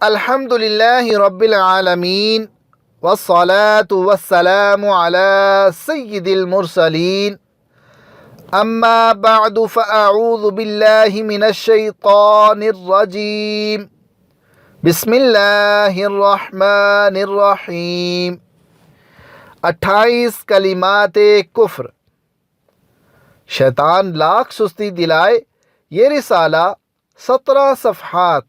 الحمدللہ رب العالمین والصلاة والسلام علی سید المرسلین اما بعد فاعوذ باللہ من الشیطان الرجیم بسم اللہ الرحمن الرحیم 28 کلمات کفر۔ شیطان لاکھ سستی دلائے یہ رسالہ 17 صفحات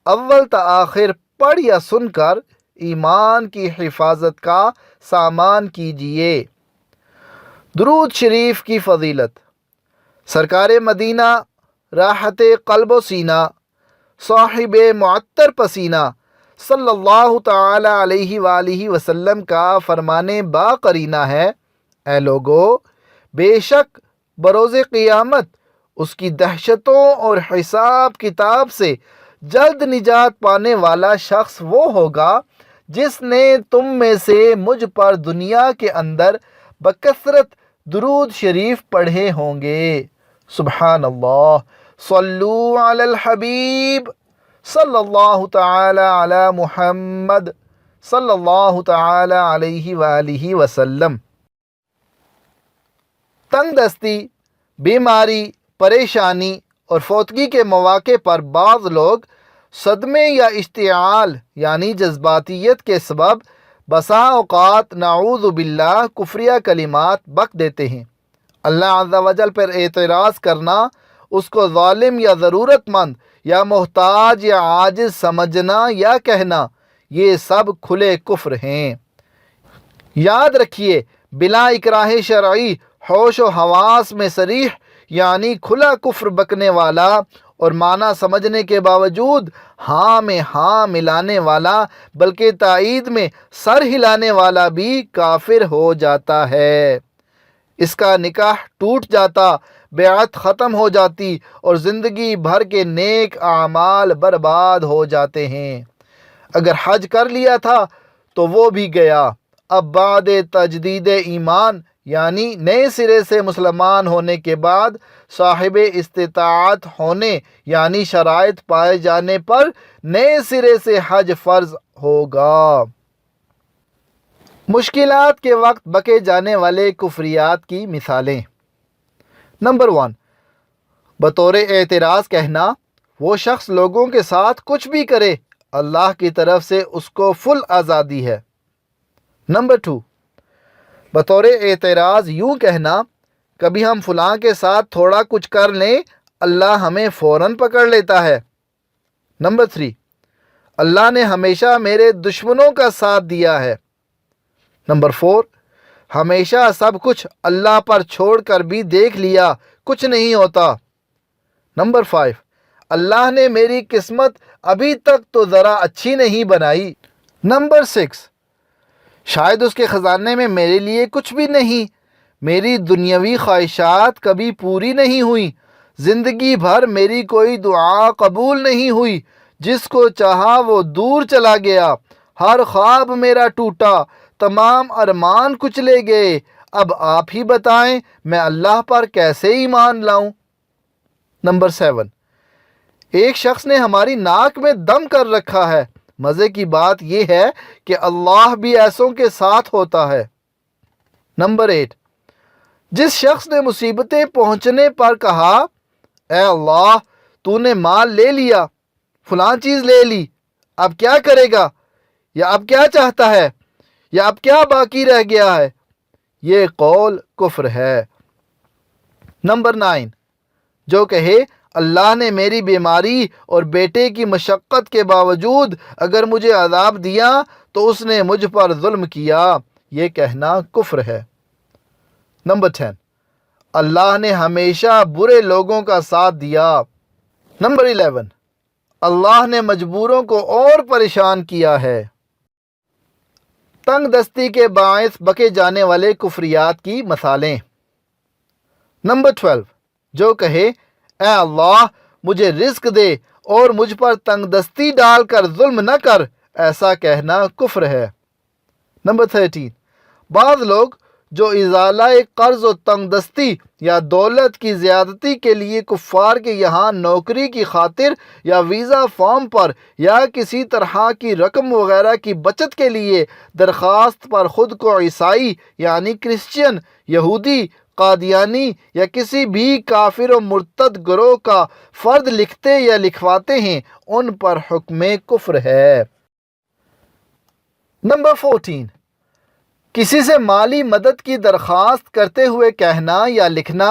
اول تا آخر پڑھ یا سن کر ایمان کی حفاظت کا سامان کیجیے۔ درود شریف کی فضیلت۔ سرکار مدینہ راحت قلب و سینہ صاحب معطر پسینہ صلی اللہ تعالی علیہ وآلہ وسلم کا فرمانے با قرینہ ہے، اے لوگو، بے شک بروز قیامت اس کی دہشتوں اور حساب کتاب سے جلد نجات پانے والا شخص وہ ہوگا جس نے تم میں سے مجھ پر دنیا کے اندر بکثرت درود شریف پڑھے ہوں گے۔ سبحان اللہ۔ صلو علی الحبیب صلی اللہ تعالی علی محمد صلی اللہ تعالی علیہ وآلہ وسلم۔ تنگ دستی، بیماری، پریشانی اور فوتگی کے مواقع پر بعض لوگ صدمے یا اشتعال یعنی جذباتیت کے سبب بسا اوقات نعوذ باللہ کفریہ کلمات بک دیتے ہیں۔ اللہ عز و جل پر اعتراض کرنا، اس کو ظالم یا ضرورت مند یا محتاج یا عاجز سمجھنا یا کہنا، یہ سب کھلے کفر ہیں۔ یاد رکھیے، بلا اکراہ شرعی ہوش و حواس میں صریح یعنی کھلا کفر بکنے والا اور معنی سمجھنے کے باوجود ہاں میں ہاں ملانے والا بلکہ تائید میں سر ہلانے والا بھی کافر ہو جاتا ہے۔ اس کا نکاح ٹوٹ جاتا، بیعت ختم ہو جاتی اور زندگی بھر کے نیک اعمال برباد ہو جاتے ہیں۔ اگر حج کر لیا تھا تو وہ بھی گیا۔ اب بعد تجدید ایمان یعنی نئے سرے سے مسلمان ہونے کے بعد صاحب استطاعت ہونے یعنی شرائط پائے جانے پر نئے سرے سے حج فرض ہوگا۔ مشکلات کے وقت بکے جانے والے کفریات کی مثالیں۔ نمبر 1، بطور اعتراض کہنا، وہ شخص لوگوں کے ساتھ کچھ بھی کرے، اللہ کی طرف سے اس کو فل آزادی ہے۔ نمبر 2، بطور اعتراض یوں کہنا، کبھی ہم فلاں کے ساتھ تھوڑا کچھ کر لیں، اللہ ہمیں فوراً پکڑ لیتا ہے۔ نمبر 3، اللہ نے ہمیشہ میرے دشمنوں کا ساتھ دیا ہے۔ نمبر 4، ہمیشہ سب کچھ اللہ پر چھوڑ کر بھی دیکھ لیا، کچھ نہیں ہوتا۔ نمبر 5، اللہ نے میری قسمت ابھی تک تو ذرا اچھی نہیں بنائی۔ نمبر 6، شاید اس کے خزانے میں میرے لیے کچھ بھی نہیں، میری دنیاوی خواہشات کبھی پوری نہیں ہوئیں، زندگی بھر میری کوئی دعا قبول نہیں ہوئی، جس کو چاہا وہ دور چلا گیا، ہر خواب میرا ٹوٹا، تمام ارمان کچلے گئے، اب آپ ہی بتائیں میں اللہ پر کیسے ایمان لاؤں۔ نمبر 7، ایک شخص نے ہماری ناک میں دم کر رکھا ہے، مزے کی بات یہ ہے کہ اللہ بھی ایسوں کے ساتھ ہوتا ہے۔ نمبر 8، جس شخص نے مصیبتیں پہنچنے پر کہا، اے اللہ تو نے مال لے لیا، فلاں چیز لے لی، اب کیا کرے گا، یا اب کیا چاہتا ہے، یا اب کیا باقی رہ گیا ہے، یہ قول کفر ہے۔ نمبر 9، جو کہے اللہ نے میری بیماری اور بیٹے کی مشقت کے باوجود اگر مجھے عذاب دیا تو اس نے مجھ پر ظلم کیا، یہ کہنا کفر ہے۔ نمبر 10، اللہ نے ہمیشہ برے لوگوں کا ساتھ دیا۔ نمبر 11، اللہ نے مجبوروں کو اور پریشان کیا ہے۔ تنگ دستی کے باعث بکے جانے والے کفریات کی مثالیں۔ نمبر 12، جو کہے اے اللہ مجھے رزق دے اور مجھ پر تنگ دستی ڈال کر ظلم نہ کر، ایسا کہنا کفر ہے۔ نمبر 13، بعض لوگ جو ازالہ قرض و تنگ دستی یا دولت کی زیادتی کے لیے کفار کے یہاں نوکری کی خاطر یا ویزا فارم پر یا کسی طرح کی رقم وغیرہ کی بچت کے لیے درخواست پر خود کو عیسائی یعنی کرسچین، یہودی، قادیانی یا کسی بھی کافر و مرتد گروہ کا فرد لکھتے یا لکھواتے ہیں، ان پر حکم کفر ہے۔ نمبر 14، کسی سے مالی مدد کی درخواست کرتے ہوئے کہنا یا لکھنا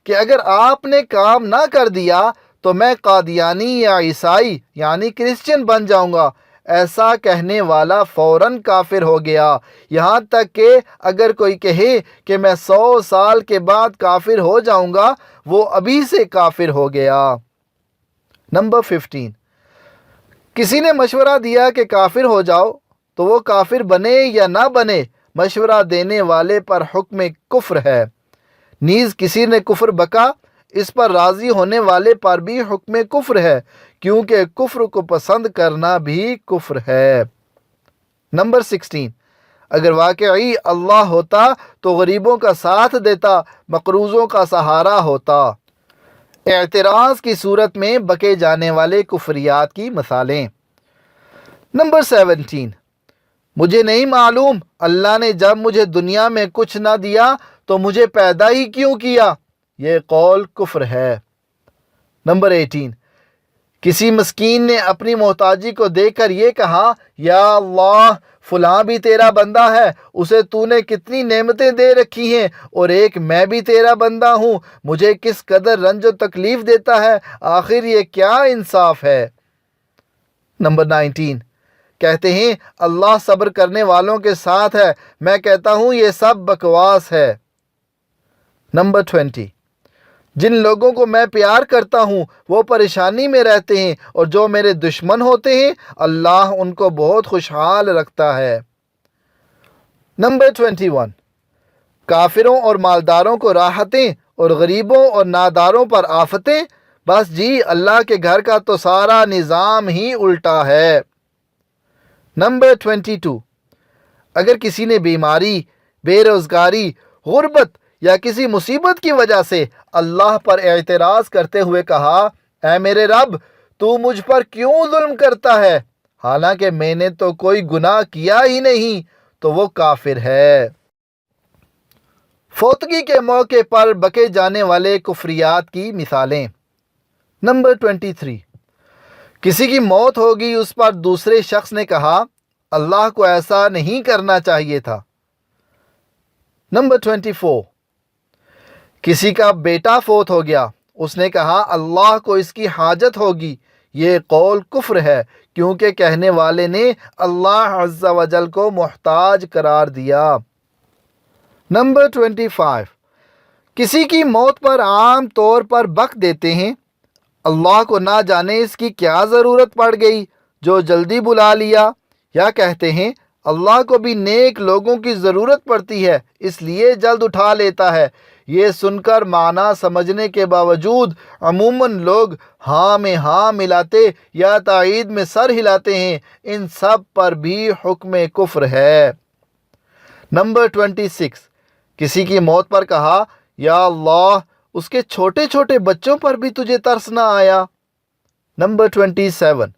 کہ اگر آپ نے کام نہ کر دیا تو میں قادیانی یا عیسائی یعنی کرسچین بن جاؤں گا، ایسا کہنے والا فوراً کافر ہو گیا، یہاں تک کہ اگر کوئی کہے کہ میں 100 سال کے بعد کافر ہو جاؤں گا، وہ ابھی سے کافر ہو گیا۔ نمبر 15، کسی نے مشورہ دیا کہ کافر ہو جاؤ تو وہ کافر بنے یا نہ بنے، مشورہ دینے والے پر حکم کفر ہے۔ نیز کسی نے کفر بکا، اس پر راضی ہونے والے پر بھی حکم کفر ہے، کیونکہ کفر کو پسند کرنا بھی کفر ہے۔ نمبر 16، اگر واقعی اللہ ہوتا تو غریبوں کا ساتھ دیتا، مقروضوں کا سہارا ہوتا۔ اعتراض کی صورت میں بکے جانے والے کفریات کی مثالیں۔ نمبر 17، مجھے نہیں معلوم اللہ نے جب مجھے دنیا میں کچھ نہ دیا تو مجھے پیدا ہی کیوں کیا، یہ قول کفر ہے۔ نمبر 18، کسی مسکین نے اپنی محتاجی کو دیکھ کر یہ کہا، یا اللہ فلاں بھی تیرا بندہ ہے، اسے تو نے کتنی نعمتیں دے رکھی ہیں، اور ایک میں بھی تیرا بندہ ہوں، مجھے کس قدر رنج و تکلیف دیتا ہے، آخر یہ کیا انصاف ہے۔ نمبر 19، کہتے ہیں اللہ صبر کرنے والوں کے ساتھ ہے، میں کہتا ہوں یہ سب بکواس ہے۔ نمبر 20، جن لوگوں کو میں پیار کرتا ہوں وہ پریشانی میں رہتے ہیں، اور جو میرے دشمن ہوتے ہیں اللہ ان کو بہت خوشحال رکھتا ہے۔ نمبر 21، کافروں اور مالداروں کو راحتیں اور غریبوں اور ناداروں پر آفتیں، بس جی اللہ کے گھر کا تو سارا نظام ہی الٹا ہے۔ نمبر 22، اگر کسی نے بیماری، بے روزگاری، غربت یا کسی مصیبت کی وجہ سے اللہ پر اعتراض کرتے ہوئے کہا، اے میرے رب تو مجھ پر کیوں ظلم کرتا ہے، حالانکہ میں نے تو کوئی گناہ کیا ہی نہیں، تو وہ کافر ہے۔ فوتگی کے موقع پر بکے جانے والے کفریات کی مثالیں۔ نمبر 23، کسی کی موت ہوگی، اس پر دوسرے شخص نے کہا اللہ کو ایسا نہیں کرنا چاہیے تھا۔ نمبر 24، کسی کا بیٹا فوت ہو گیا، اس نے کہا اللہ کو اس کی حاجت ہوگی، یہ قول کفر ہے، کیونکہ کہنے والے نے اللہ عز و جل کو محتاج قرار دیا۔ نمبر 25، کسی کی موت پر عام طور پر بک دیتے ہیں، اللہ کو نہ جانے اس کی کیا ضرورت پڑ گئی جو جلدی بلا لیا، یا کہتے ہیں اللہ کو بھی نیک لوگوں کی ضرورت پڑتی ہے اس لیے جلد اٹھا لیتا ہے۔ یہ سن کر معنی سمجھنے کے باوجود عموماً لوگ ہاں میں ہاں ملاتے یا تائید میں سر ہلاتے ہیں، ان سب پر بھی حکم کفر ہے۔ نمبر 26، کسی کی موت پر کہا یا اللہ اس کے چھوٹے چھوٹے بچوں پر بھی تجھے ترس نہ آیا۔ نمبر 27،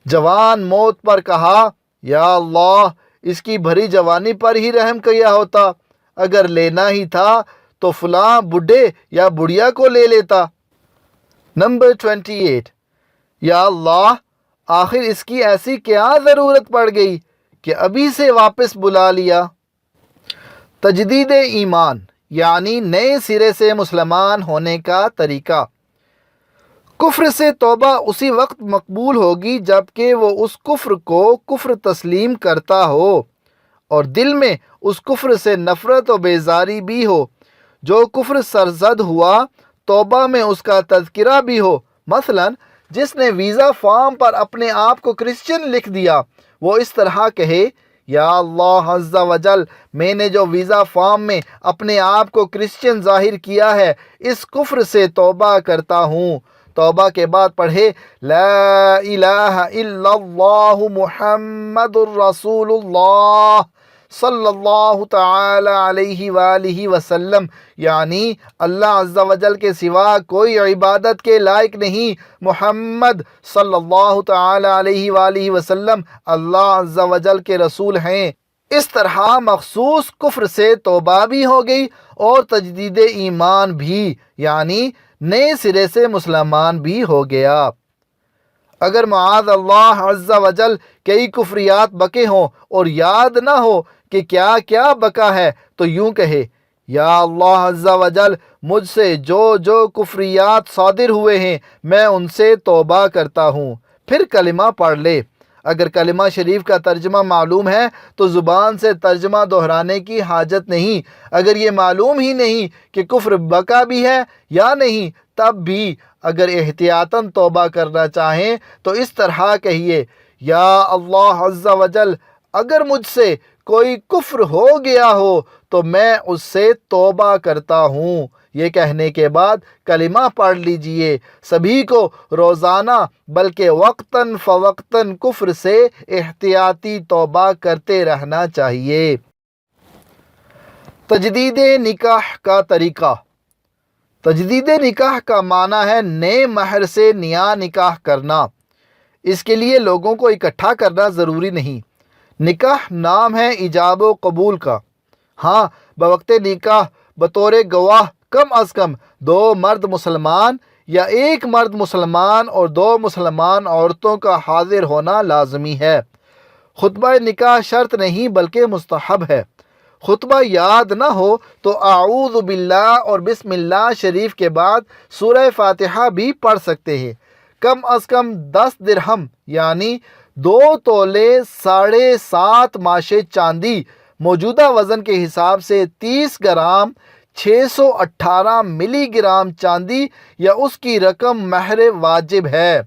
جوان موت پر کہا یا اللہ اس کی بھری جوانی پر ہی رحم کیا ہوتا، اگر لینا ہی تھا تو فلاں بڈھے یا بڑھیا کو لے لیتا۔ نمبر 28، یا اللہ آخر اس کی ایسی کیا ضرورت پڑ گئی کہ ابھی سے واپس بلا لیا۔ تجدید ایمان یعنی نئے سرے سے مسلمان ہونے کا طریقہ۔ کفر سے توبہ اسی وقت مقبول ہوگی جب کہ وہ اس کفر کو کفر تسلیم کرتا ہو اور دل میں اس کفر سے نفرت و بیزاری بھی ہو۔ جو کفر سرزد ہوا توبہ میں اس کا تذکرہ بھی ہو، مثلا جس نے ویزا فارم پر اپنے آپ کو کرسچن لکھ دیا، وہ اس طرح کہے یا اللہ عز و جل میں نے جو ویزا فارم میں اپنے آپ کو کرسچن ظاہر کیا ہے اس کفر سے توبہ کرتا ہوں۔ توبہ کے بعد پڑھے لا الہ الا اللہ محمد الرسول اللہ صلی اللہ تعالی علیہ وآلہ وسلم، یعنی اللہ عز و جل کے سوا کوئی عبادت کے لائق نہیں، محمد صلی اللہ تعالی علیہ وآلہ وسلم اللہ عز و جل کے رسول ہیں۔ اس طرح مخصوص کفر سے توبہ بھی ہو گئی اور تجدید ایمان بھی، یعنی نئے سرے سے مسلمان بھی ہو گیا۔ اگر معاذ اللہ عز و جل کئی کفریات بکے ہوں اور یاد نہ ہو کہ کیا کیا بکا ہے تو یوں کہے، یا اللہ عز و جل، مجھ سے جو کفریات صادر ہوئے ہیں میں ان سے توبہ کرتا ہوں، پھر کلمہ پڑھ لے۔ اگر کلمہ شریف کا ترجمہ معلوم ہے تو زبان سے ترجمہ دہرانے کی حاجت نہیں۔ اگر یہ معلوم ہی نہیں کہ کفر بقا بھی ہے یا نہیں، تب بھی اگر احتیاطاً توبہ کرنا چاہیں تو اس طرح کہیے، یا اللہ عز و جل، اگر مجھ سے کوئی کفر ہو گیا ہو تو میں اس سے توبہ کرتا ہوں۔ یہ کہنے کے بعد کلمہ پڑھ لیجئے۔ سبھی کو روزانہ بلکہ وقتاً فوقتاً کفر سے احتیاطی توبہ کرتے رہنا چاہیے۔ تجدید نکاح کا طریقہ۔ تجدید نکاح کا معنی ہے نئے مہر سے نیا نکاح کرنا۔ اس کے لیے لوگوں کو اکٹھا کرنا ضروری نہیں۔ نکاح نام ہے ایجاب و قبول کا۔ ہاں، بوقت نکاح بطور گواہ کم از کم 2 مرد مسلمان یا 1 مرد مسلمان اور 2 مسلمان عورتوں کا حاضر ہونا لازمی ہے۔ خطبہ نکاح شرط نہیں بلکہ مستحب ہے۔ خطبہ یاد نہ ہو تو اعوذ باللہ اور بسم اللہ شریف کے بعد سورہ فاتحہ بھی پڑھ سکتے ہیں۔ کم از کم 10 درہم یعنی 2 تولے 7.5 ماشے چاندی، موجودہ وزن کے حساب سے 30 گرام 618 ملی گرام چاندی یا اس کی رقم مہر واجب ہے۔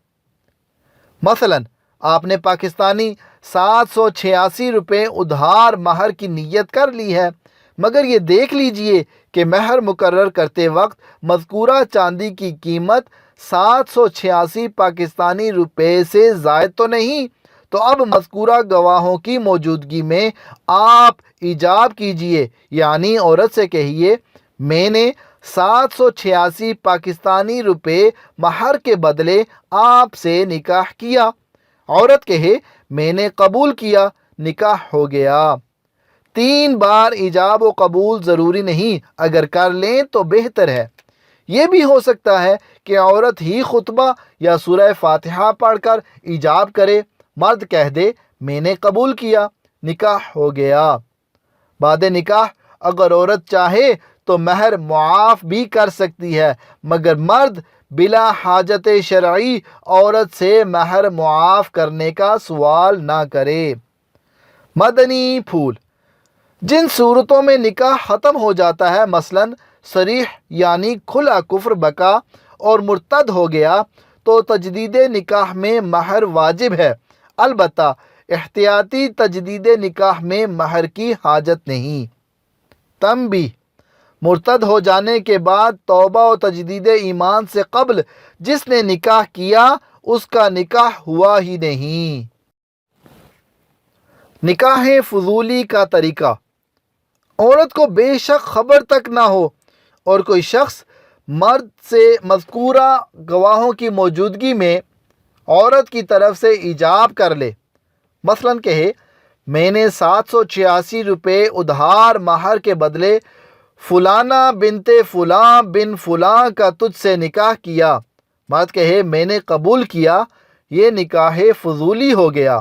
مثلا آپ نے پاکستانی 786 روپے ادھار مہر کی نیت کر لی ہے، مگر یہ دیکھ لیجئے کہ مہر مقرر کرتے وقت مذکورہ چاندی کی قیمت 786 پاکستانی روپے سے زائد تو نہیں، تو اب مذکورہ گواہوں کی موجودگی میں آپ ایجاب کیجئے، یعنی عورت سے کہیے، میں نے 786 پاکستانی روپے مہر کے بدلے آپ سے نکاح کیا۔ عورت کہے، میں نے قبول کیا، نکاح ہو گیا۔ 3 بار ایجاب و قبول ضروری نہیں، اگر کر لیں تو بہتر ہے۔ یہ بھی ہو سکتا ہے کہ عورت ہی خطبہ یا سورہ فاتحہ پڑھ کر ایجاب کرے، مرد کہہ دے، میں نے قبول کیا، نکاح ہو گیا۔ بعد نکاح اگر عورت چاہے تو مہر معاف بھی کر سکتی ہے، مگر مرد بلا حاجت شرعی عورت سے مہر معاف کرنے کا سوال نہ کرے۔ مدنی پھول۔ جن صورتوں میں نکاح ختم ہو جاتا ہے، مثلا صریح یعنی کھلا کفر بقا اور مرتد ہو گیا، تو تجدید نکاح میں مہر واجب ہے، البتہ احتیاطی تجدید نکاح میں مہر کی حاجت نہیں۔ تنبیہ: مرتد ہو جانے کے بعد توبہ و تجدید ایمان سے قبل جس نے نکاح کیا اس کا نکاح ہوا ہی نہیں۔ نکاح فضولی کا طریقہ۔ عورت کو بے شک خبر تک نہ ہو اور کوئی شخص مرد سے مذکورہ گواہوں کی موجودگی میں عورت کی طرف سے ایجاب کر لے، مثلا کہے، میں نے 786 روپے ادھار مہر کے بدلے فلانا بنت فلاں بن فلاں کا تجھ سے نکاح کیا، مرد کہے، میں نے قبول کیا، یہ نکاح فضولی ہو گیا۔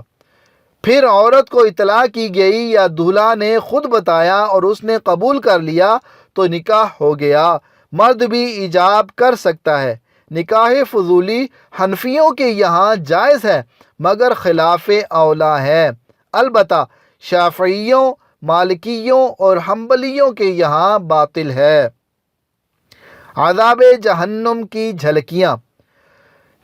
پھر عورت کو اطلاع کی گئی یا دولہا نے خود بتایا اور اس نے قبول کر لیا تو نکاح ہو گیا، مرد بھی ایجاب کر سکتا ہے۔ نکاح فضولی حنفیوں کے یہاں جائز ہے مگر خلاف اولا ہے، البتہ شافعیوں، مالکیوں اور حنبلیوں کے یہاں باطل ہے۔ عذاب جہنم کی جھلکیاں۔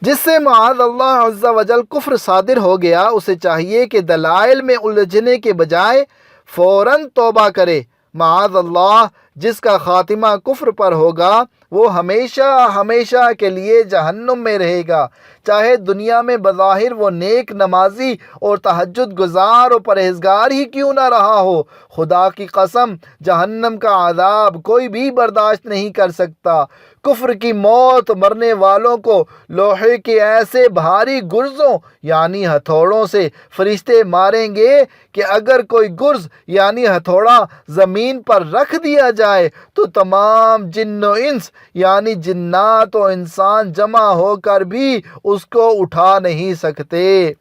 جس سے معاذ اللہ عز و جل کفر صادر ہو گیا، اسے چاہیے کہ دلائل میں الجھنے کے بجائے فوراً توبہ کرے۔ معاذ اللہ، جس کا خاتمہ کفر پر ہوگا وہ ہمیشہ ہمیشہ کے لیے جہنم میں رہے گا۔ چاہے دنیا میں بظاہر وہ نیک نمازی اور تہجد گزار اور پرہیزگار ہی کیوں نہ رہا ہو، خدا کی قسم جہنم کا عذاب کوئی بھی برداشت نہیں کر سکتا۔ کفر کی موت مرنے والوں کو لوہے کے ایسے بھاری گرزوں یعنی ہتھوڑوں سے فرشتے ماریں گے کہ اگر کوئی گرز یعنی ہتھوڑا زمین پر رکھ دیا جائے تو تمام جن و انس یعنی جنات و انسان جمع ہو کر بھی اس کو اٹھا نہیں سکتے۔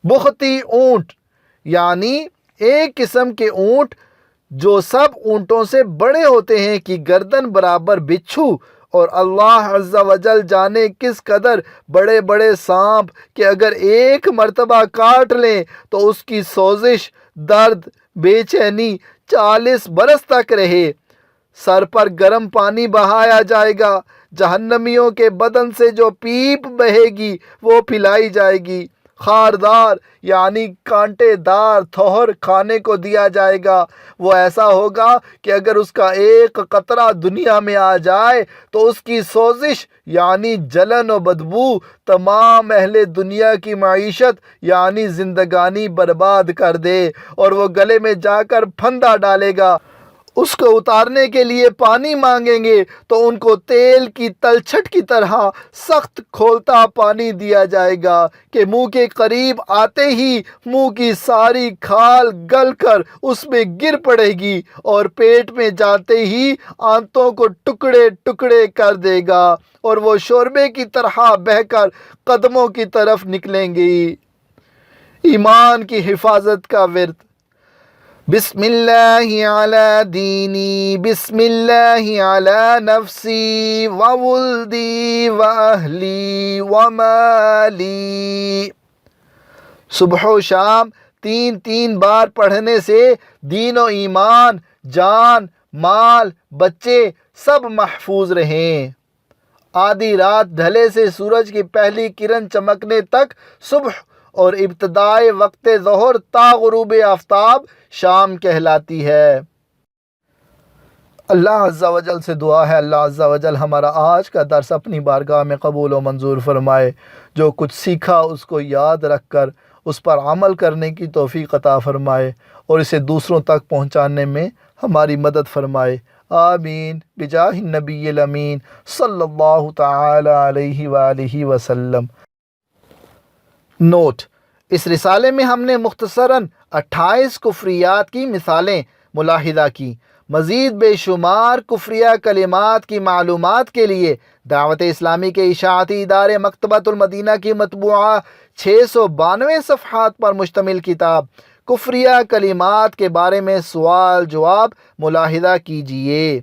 بختی اونٹ یعنی ایک قسم کے اونٹ جو سب اونٹوں سے بڑے ہوتے ہیں کی گردن برابر بچھو، اور اللہ عز و جل جانے کس قدر بڑے بڑے سانپ کہ اگر ایک مرتبہ کاٹ لیں تو اس کی سوزش، درد، بے چینی 40 برس تک رہے۔ سر پر گرم پانی بہایا جائے گا، جہنمیوں کے بدن سے جو پیپ بہے گی وہ پلائی جائے گی۔ خاردار یعنی کانٹے دار تھوہر کھانے کو دیا جائے گا، وہ ایسا ہوگا کہ اگر اس کا ایک قطرہ دنیا میں آ جائے تو اس کی سوزش یعنی جلن و بدبو تمام اہل دنیا کی معیشت یعنی زندگانی برباد کر دے، اور وہ گلے میں جا کر پھندا ڈالے گا۔ اس کو اتارنے کے لیے پانی مانگیں گے تو ان کو تیل کی تلچھٹ کی طرح سخت کھولتا پانی دیا جائے گا کہ منہ کے قریب آتے ہی منہ کی ساری کھال گل کر اس میں گر پڑے گی، اور پیٹ میں جاتے ہی آنتوں کو ٹکڑے ٹکڑے کر دے گا اور وہ شوربے کی طرح بہہ کر قدموں کی طرف نکلیں گی۔ ایمان کی حفاظت کا ورد: بسم اللہ علی دینی، بسم اللہ علی نفسی وولدی واہلی ومالی۔ صبح و شام 3 بار پڑھنے سے دین و ایمان، جان، مال، بچے سب محفوظ رہیں۔ آدھی رات ڈھلے سے سورج کی پہلی کرن چمکنے تک صبح، اور ابتدائے وقت ظہر تا غروب آفتاب شام کہلاتی ہے۔ اللہ عز و جل سے دعا ہے اللہ عز و جل ہمارا آج کا درس اپنی بارگاہ میں قبول و منظور فرمائے، جو کچھ سیکھا اس کو یاد رکھ کر اس پر عمل کرنے کی توفیق عطا فرمائے، اور اسے دوسروں تک پہنچانے میں ہماری مدد فرمائے۔ آمین بجاہ النبی الامین صلی اللہ تعالی علیہ وآلہ وسلم۔ نوٹ: اس رسالے میں ہم نے مختصراً 28 کفریات کی مثالیں ملاحظہ کی۔ مزید بے شمار کفریہ کلمات کی معلومات کے لیے دعوت اسلامی کے اشاعتی ادارے مکتبۃ المدینہ کی مطبوعہ 692 صفحات پر مشتمل کتاب کفریہ کلمات کے بارے میں سوال جواب ملاحظہ کیجیے۔